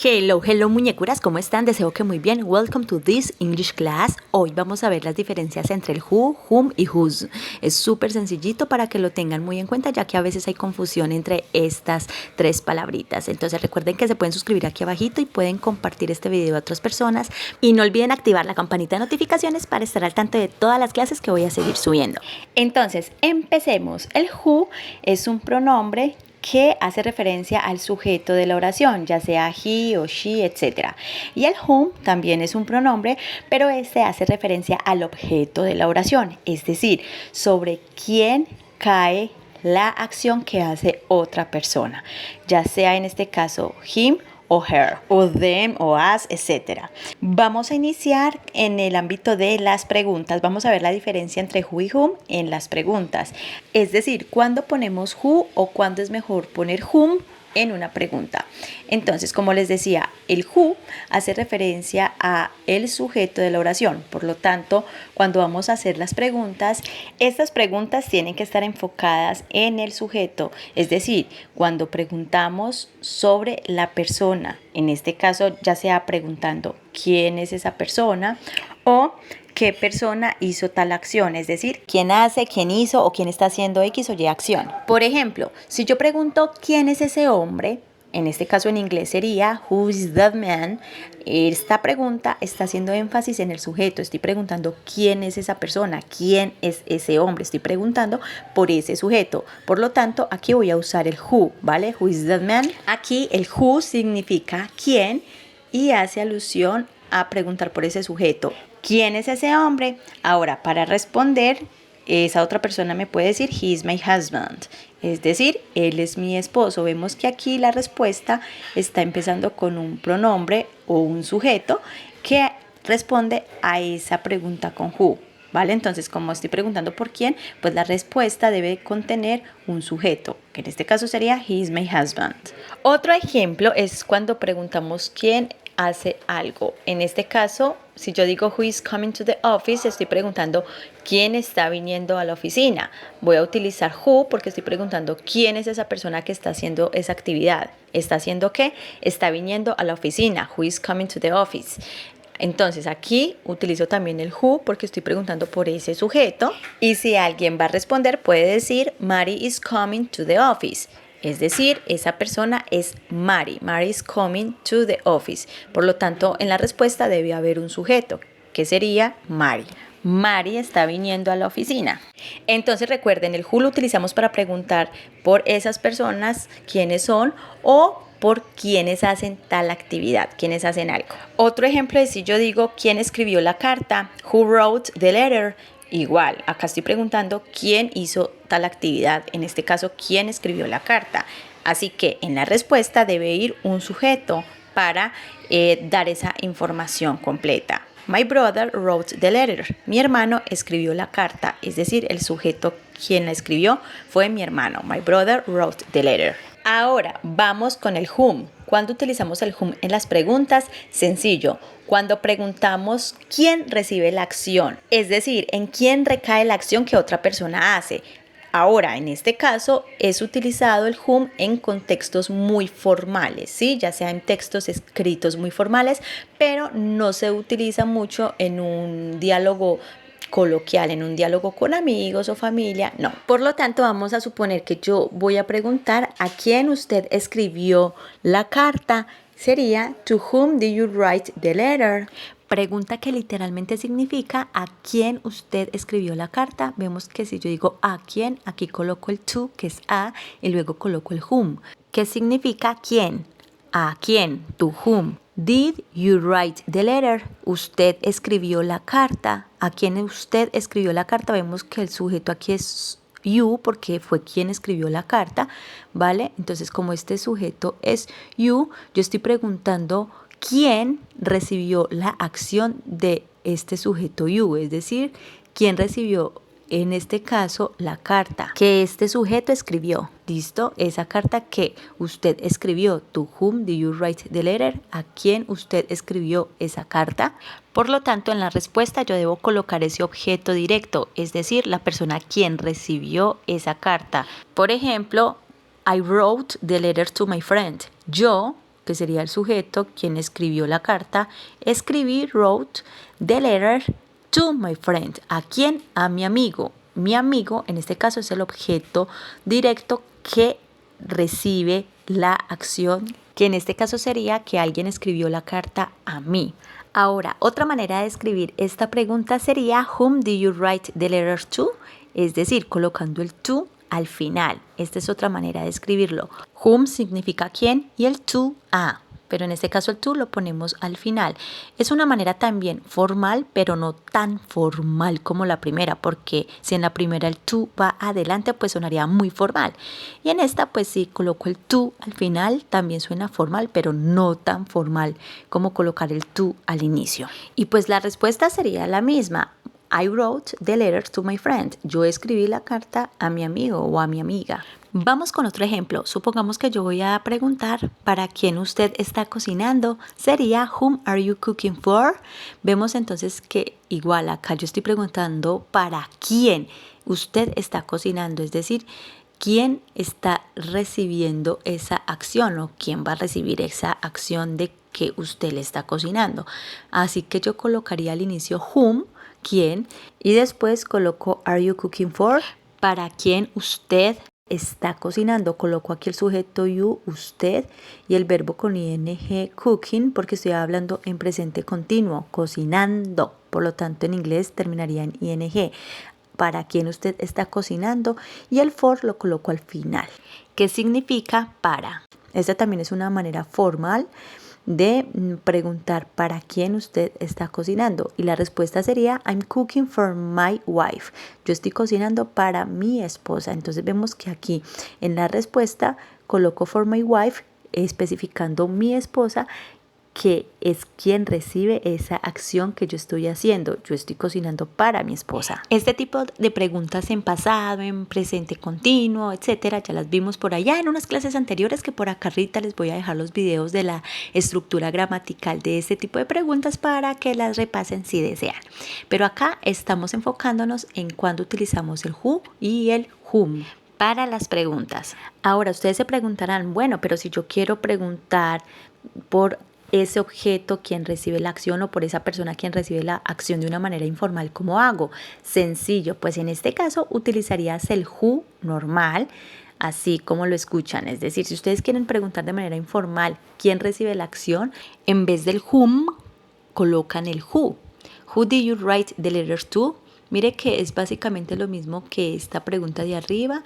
Hello, hello muñecuras, ¿cómo están? Deseo que muy bien. Welcome to this English class. Hoy vamos a ver las diferencias entre el who, whom y whose. Es súper sencillito para que lo tengan muy en cuenta, ya que a veces hay confusión entre estas tres palabritas. Entonces recuerden que se pueden suscribir aquí abajito y pueden compartir este video a otras personas. Y no olviden activar la campanita de notificaciones para estar al tanto de todas las clases que voy a seguir subiendo. Entonces, empecemos. El who es un pronombre que hace referencia al sujeto de la oración, ya sea he o she, etc. Y el whom también es un pronombre, pero este hace referencia al objeto de la oración, es decir, sobre quién cae la acción que hace otra persona, ya sea en este caso him o her, o them, o us, etc. Vamos a iniciar en el ámbito de las preguntas. Vamos a ver la diferencia entre who y whom en las preguntas. Es decir, cuándo ponemos who o cuándo es mejor poner whom en una pregunta. Entonces, como les decía, el who hace referencia a el sujeto de la oración. Por lo tanto, cuando vamos a hacer las preguntas, estas preguntas tienen que estar enfocadas en el sujeto. Es decir, cuando preguntamos sobre la persona, en este caso ya sea preguntando quién es esa persona o qué persona hizo tal acción, es decir, quién hace, quién hizo o quién está haciendo X o Y acción. Por ejemplo, si yo pregunto quién es ese hombre, en este caso en inglés sería who is that man, esta pregunta está haciendo énfasis en el sujeto. Estoy preguntando quién es esa persona, quién es ese hombre, estoy preguntando por ese sujeto. Por lo tanto, aquí voy a usar el who, ¿vale? Who is that man. Aquí el who significa quién y hace alusión a preguntar por ese sujeto. ¿Quién es ese hombre? Ahora, para responder, esa otra persona me puede decir he is my husband, es decir, él es mi esposo. Vemos que aquí la respuesta está empezando con un pronombre o un sujeto que responde a esa pregunta con who, ¿vale? Entonces, como estoy preguntando por quién, pues la respuesta debe contener un sujeto, que en este caso sería he is my husband. Otro ejemplo es cuando preguntamos quién hace algo. En este caso, si yo digo who is coming to the office, estoy preguntando quién está viniendo a la oficina. Voy a utilizar who porque estoy preguntando quién es esa persona que está haciendo esa actividad. ¿Está haciendo qué? Está viniendo a la oficina. Who is coming to the office? Entonces aquí utilizo también el who porque estoy preguntando por ese sujeto. Y si alguien va a responder, puede decir Mary is coming to the office. Es decir, esa persona es Mary. Mary is coming to the office. Por lo tanto, en la respuesta debe haber un sujeto, que sería Mary. Mary está viniendo a la oficina. Entonces recuerden, el who lo utilizamos para preguntar por esas personas, quiénes son o por quienes hacen tal actividad, quienes hacen algo. Otro ejemplo es si yo digo quién escribió la carta, who wrote the letter. Igual, acá estoy preguntando quién hizo tal actividad, en este caso, quién escribió la carta. Así que en la respuesta debe ir un sujeto para dar esa información completa. My brother wrote the letter. Mi hermano escribió la carta, es decir, el sujeto quien la escribió fue mi hermano. My brother wrote the letter. Ahora vamos con el whom. ¿Cuándo utilizamos el whom en las preguntas? Sencillo, cuando preguntamos quién recibe la acción, es decir, en quién recae la acción que otra persona hace. Ahora, en este caso, es utilizado el whom en contextos muy formales, ¿sí? Ya sea en textos escritos muy formales, pero no se utiliza mucho en un diálogo coloquial, en un diálogo con amigos o familia, no. Por lo tanto, vamos a suponer que yo voy a preguntar a quién usted escribió la carta. Sería to whom did you write the letter? Pregunta que literalmente significa a quién usted escribió la carta. Vemos que si yo digo a quién, aquí coloco el to, que es a, y luego coloco el whom, que significa quién. ¿A quién? To whom. Did you write the letter? Usted escribió la carta. ¿A quién usted escribió la carta? Vemos que el sujeto aquí es you porque fue quien escribió la carta, ¿vale? Entonces, como este sujeto es you, yo estoy preguntando quién recibió la acción de este sujeto you, es decir, quién recibió en este caso la carta que este sujeto escribió. ¿Listo? Esa carta que usted escribió. To whom did you write the letter? ¿A quién usted escribió esa carta? Por lo tanto, en la respuesta yo debo colocar ese objeto directo, es decir, la persona quien recibió esa carta. Por ejemplo, I wrote the letter to my friend. Yo que sería el sujeto, quien escribió la carta. Escribí, wrote, the letter to my friend. ¿A quién? A mi amigo. Mi amigo, en este caso, es el objeto directo que recibe la acción, que en este caso sería que alguien escribió la carta a mí. Ahora, otra manera de escribir esta pregunta sería Whom do you write the letter to? Es decir, colocando el to al final. Esta es otra manera de escribirlo. Whom significa quién y el to a. Pero en este caso el to lo ponemos al final. Es una manera también formal, pero no tan formal como la primera, porque si en la primera el to va adelante, pues sonaría muy formal. Y en esta, pues si coloco el to al final, también suena formal, pero no tan formal como colocar el to al inicio. Y pues la respuesta sería la misma. I wrote the letter to my friend. Yo escribí la carta a mi amigo o a mi amiga. Vamos con otro ejemplo. Supongamos que yo voy a preguntar para quién usted está cocinando. Sería Whom are you cooking for? Vemos entonces que igual acá yo estoy preguntando para quién usted está cocinando. Es decir, quién está recibiendo esa acción o quién va a recibir esa acción de que usted le está cocinando. Así que yo colocaría al inicio whom, quién, y después coloco are you cooking for, para quién usted está cocinando. Coloco aquí el sujeto you, usted, y el verbo con ing cooking, porque estoy hablando en presente continuo, cocinando. Por lo tanto, en inglés terminaría en ing. Para quién usted está cocinando, y el for lo coloco al final, que significa para. Esta también es una manera formal de preguntar para quién usted está cocinando, y la respuesta sería I'm cooking for my wife. Yo estoy cocinando para mi esposa. Entonces vemos que aquí en la respuesta coloco for my wife, especificando mi esposa, que es quien recibe esa acción que yo estoy haciendo. Yo estoy cocinando para mi esposa. Este tipo de preguntas en pasado, en presente continuo, etcétera, ya las vimos por allá en unas clases anteriores, que por acá arriba les voy a dejar los videos de la estructura gramatical de este tipo de preguntas para que las repasen si desean. Pero acá estamos enfocándonos en cuando utilizamos el who y el whom para las preguntas. Ahora ustedes se preguntarán, bueno, pero si yo quiero preguntar por ese objeto quien recibe la acción o por esa persona quien recibe la acción de una manera informal, ¿cómo hago? Sencillo, pues en este caso utilizarías el who normal, así como lo escuchan. Es decir, si ustedes quieren preguntar de manera informal quién recibe la acción, en vez del whom colocan el who. Who do you write the letter to? Mire que es básicamente lo mismo que esta pregunta de arriba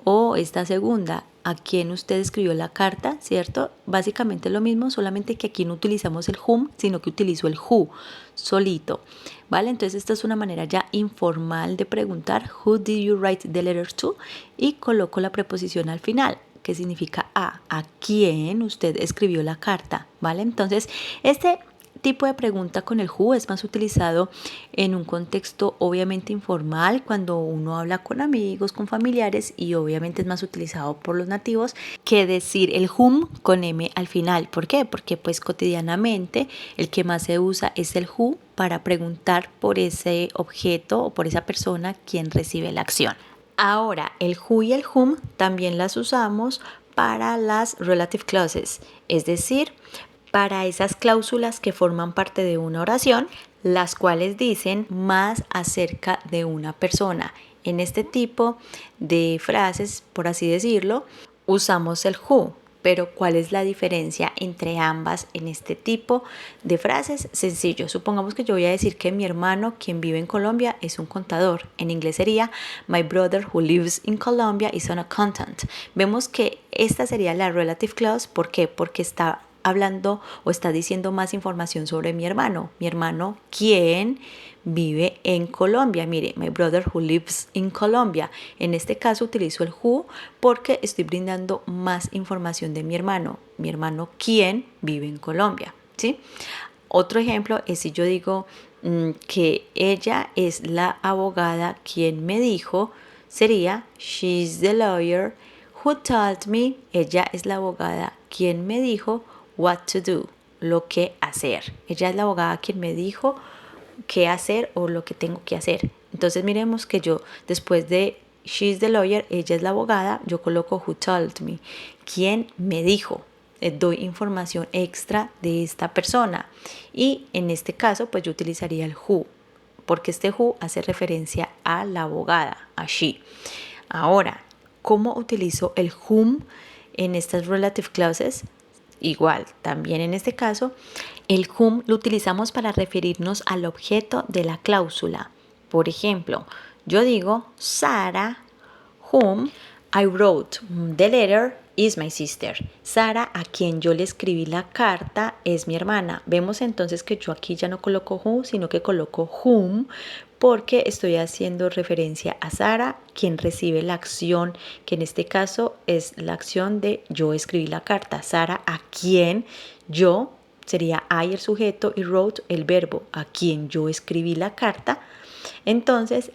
o esta segunda. ¿A quién usted escribió la carta? ¿Cierto? Básicamente lo mismo, solamente que aquí no utilizamos el whom, sino que utilizo el who solito, ¿vale? Entonces esta es una manera ya informal de preguntar Who did you write the letter to? Y coloco la preposición al final, que significa a quién usted escribió la carta, ¿vale? Entonces este tipo de pregunta con el who es más utilizado en un contexto obviamente informal, cuando uno habla con amigos, con familiares, y obviamente es más utilizado por los nativos que decir el whom con m al final. ¿Por qué? Porque pues cotidianamente el que más se usa es el who para preguntar por ese objeto o por esa persona quien recibe la acción. Ahora, el who y el whom también las usamos para las relative clauses, es decir, para esas cláusulas que forman parte de una oración, las cuales dicen más acerca de una persona. En este tipo de frases, por así decirlo, usamos el who. Pero ¿cuál es la diferencia entre ambas en este tipo de frases? Sencillo, supongamos que yo voy a decir que mi hermano, quien vive en Colombia, es un contador. En inglés sería My brother who lives in Colombia is an accountant. Vemos que esta sería la relative clause. ¿Por qué? Porque está hablando o está diciendo más información sobre mi hermano. Mi hermano, quien vive en Colombia. Mire, my brother who lives in Colombia. En este caso utilizo el who porque estoy brindando más información de mi hermano. Mi hermano, quien vive en Colombia, ¿sí? Otro ejemplo es si yo digo que ella es la abogada quien me dijo, sería she's the lawyer who told me. Ella es la abogada quien me dijo what to do, lo que hacer. Ella es la abogada quien me dijo qué hacer o lo que tengo que hacer. Entonces miremos que yo después de she's the lawyer, ella es la abogada, yo coloco who told me, quien me dijo. doy información extra de esta persona. Y en este caso, pues yo utilizaría el who, porque este who hace referencia a la abogada, a she. Ahora, ¿cómo utilizo el whom en estas relative clauses? Igual, también en este caso, el whom lo utilizamos para referirnos al objeto de la cláusula. Por ejemplo, yo digo, Sarah, whom I wrote the letter, is my sister. Sara, a quien yo le escribí la carta, es mi hermana. Vemos entonces que yo aquí ya no coloco who, sino que coloco whom, porque estoy haciendo referencia a Sara, quien recibe la acción, que en este caso es la acción de yo escribí la carta. Sara, a quien yo, sería I el sujeto y wrote el verbo, a quien yo escribí la carta. Entonces,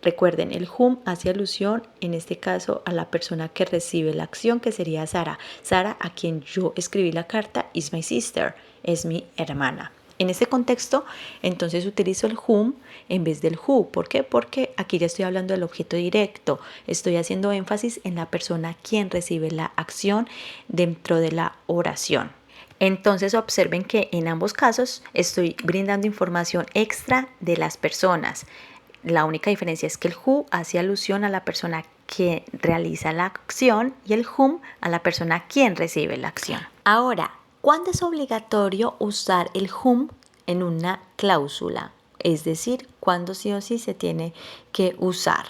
recuerden, el whom hace alusión en este caso a la persona que recibe la acción, que sería Sara. Sara, a quien yo escribí la carta, is my sister, es mi hermana. En este contexto, entonces utilizo el whom en vez del who. ¿Por qué? Porque aquí ya estoy hablando del objeto directo. Estoy haciendo énfasis en la persona quien recibe la acción dentro de la oración. Entonces observen que en ambos casos estoy brindando información extra de las personas. La única diferencia es que el who hace alusión a la persona que realiza la acción y el whom a la persona quien recibe la acción. Ahora, ¿cuándo es obligatorio usar el whom en una cláusula? Es decir, ¿cuándo sí o sí se tiene que usar?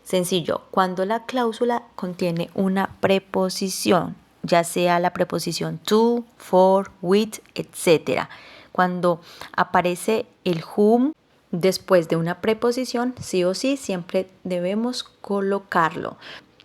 Sencillo, cuando la cláusula contiene una preposición, ya sea la preposición to, for, with, etc. Cuando aparece el whom después de una preposición, sí o sí, siempre debemos colocarlo.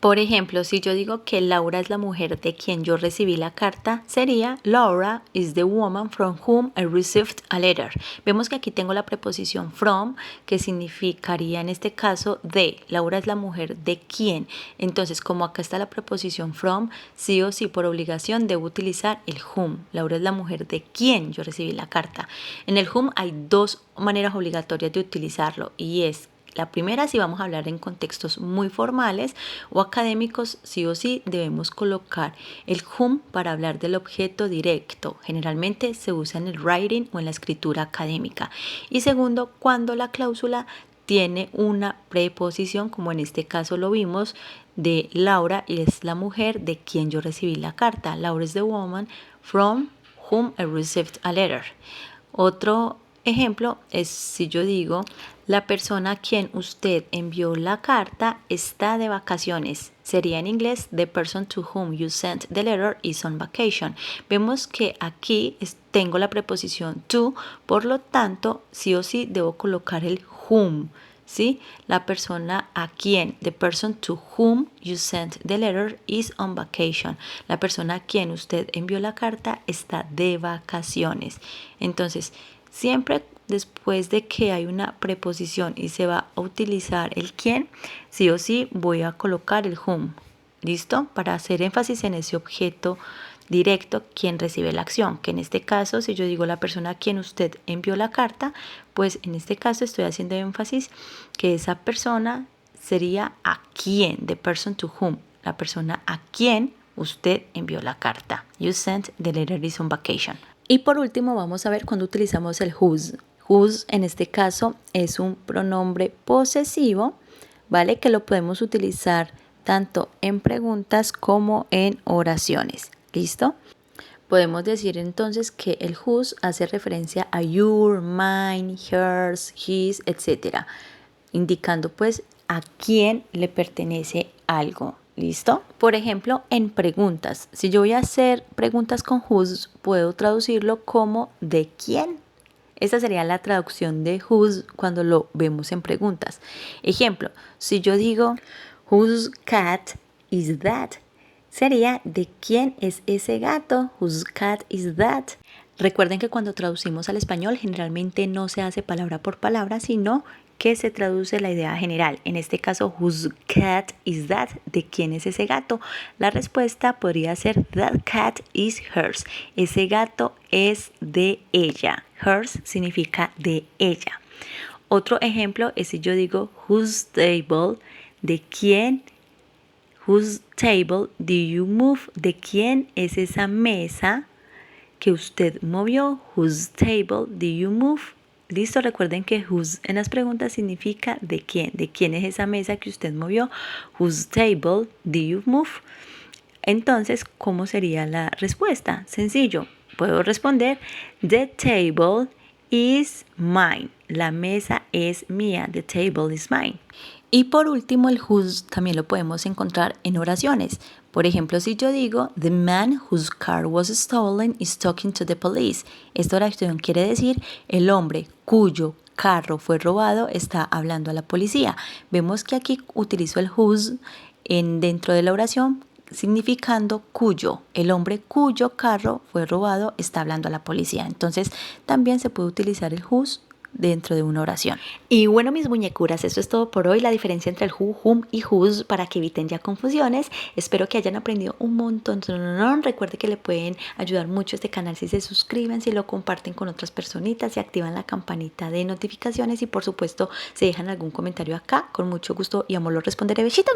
Por ejemplo, si yo digo que Laura es la mujer de quien yo recibí la carta, sería Laura is the woman from whom I received a letter. Vemos que aquí tengo la preposición from, que significaría en este caso de. Laura es la mujer de quien. Entonces, como acá está la preposición from, sí o sí por obligación debo utilizar el whom. Laura es la mujer de quien yo recibí la carta. En el whom hay dos maneras obligatorias de utilizarlo y es la primera, si vamos a hablar en contextos muy formales o académicos, sí o sí debemos colocar el whom para hablar del objeto directo. Generalmente se usa en el writing o en la escritura académica. Y segundo, cuando la cláusula tiene una preposición, como en este caso lo vimos, de Laura, y es la mujer de quien yo recibí la carta. Laura is the woman from whom I received a letter. Otro ejemplo es si yo digo, la persona a quien usted envió la carta está de vacaciones. Sería en inglés, the person to whom you sent the letter is on vacation. Vemos que aquí tengo la preposición to, por lo tanto, sí o sí debo colocar el whom. ¿Sí? La persona a quien, the person to whom you sent the letter is on vacation. La persona a quien usted envió la carta está de vacaciones. Entonces, siempre después de que hay una preposición y se va a utilizar el quién, sí o sí voy a colocar el whom. ¿Listo? Para hacer énfasis en ese objeto directo, quien recibe la acción, que en este caso, si yo digo la persona a quien usted envió la carta, pues en este caso estoy haciendo énfasis que esa persona sería a quien, the person to whom, la persona a quien usted envió la carta. You sent the letter is on vacation. Y por último vamos a ver cuando utilizamos el whose. Whose en este caso es un pronombre posesivo, ¿vale? Que lo podemos utilizar tanto en preguntas como en oraciones. ¿Listo? Podemos decir entonces que el whose hace referencia a your, mine, hers, his, etc. Indicando pues a quién le pertenece algo. ¿Listo? Por ejemplo, en preguntas. Si yo voy a hacer preguntas con whose, puedo traducirlo como ¿de quién? Esta sería la traducción de whose cuando lo vemos en preguntas. Ejemplo, si yo digo whose cat is that? Sería ¿de quién es ese gato? Whose cat is that? Recuerden que cuando traducimos al español generalmente no se hace palabra por palabra, sino que se traduce la idea general. En este caso, whose cat is that? ¿De quién es ese gato? La respuesta podría ser that cat is hers. Ese gato es de ella. Hers significa de ella. Otro ejemplo es si yo digo whose table, ¿de quién? Whose table do you move? ¿De quién es esa mesa que usted movió? Whose table do you move? Listo, recuerden que whose en las preguntas significa de quién es esa mesa que usted movió. Whose table do you move? Entonces, ¿cómo sería la respuesta? Sencillo, puedo responder, the table is mine. La mesa es mía. The table is mine. Y por último, el whose también lo podemos encontrar en oraciones. Por ejemplo, si yo digo, the man whose car was stolen is talking to the police. Esta oración quiere decir, el hombre cuyo carro fue robado está hablando a la policía. Vemos que aquí utilizo el whose dentro de la oración significando cuyo. El hombre cuyo carro fue robado está hablando a la policía. Entonces, también se puede utilizar el whose dentro de una oración. Y bueno, mis muñecuras, esto es todo por hoy, la diferencia entre el who, whom y whose para que eviten ya confusiones. Espero que hayan aprendido un montón. Recuerden que le pueden ayudar mucho a este canal si se suscriben, si lo comparten con otras personitas, si activan la campanita de notificaciones y por supuesto si dejan algún comentario acá, con mucho gusto y amor lo responderé. Besitos.